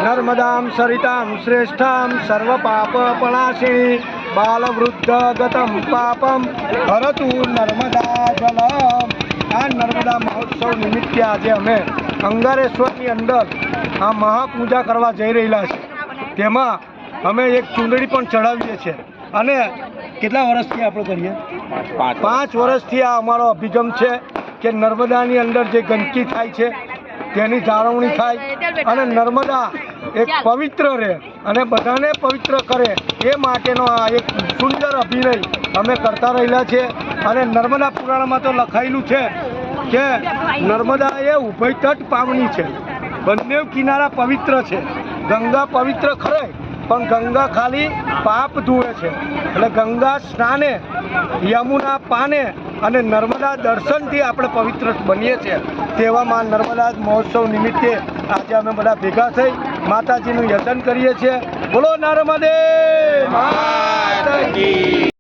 નર્મદામ સરિતામ શ્રેષ્ઠામ સર્વ પાપ પણાશિણી બાલવૃદ્ધ ગતમ પાપમ હરતુ નર્મદા જલમ। આ નર્મદા મહોત્સવ નિમિત્તે આજે અમે અંગારેશ્વરની અંદર આ મહાપૂજા કરવા જઈ રહેલા છે। તેમાં અમે એક ચૂંદડી પણ ચડાવીએ છીએ અને કેટલા વર્ષથી આપણે કરીએ? 5 વર્ષથી આ અમારો અભિગમ છે કે નર્મદાની અંદર જે ગંદકી થાય છે તેની જાળવણી થાય અને નર્મદા એક પવિત્ર રહે અને બધાને પવિત્ર કરે એ માટેનો આ એક સુંદર અભિનય અમે કરતા રહેલા છે। અને નર્મદા પુરાણમાં તો લખાયેલું છે કે નર્મદા એ ઉભય તટ પાવની છે, બંને કિનારા પવિત્ર છે। ગંગા પવિત્ર ખરે પણ ગંગા ખાલી પાપ ધુએ છે, એટલે ગંગા સ્નાને, યમુના પાને અને નર્મદા દર્શનથી આપણે પવિત્ર બનીએ છીએ। તેવામાં નર્મદા મહોત્સવ નિમિત્તે આજે અમે બધા ભેગા થઈ માતાજીનું યજન કરીએ છીએ। બોલો નર્મદે।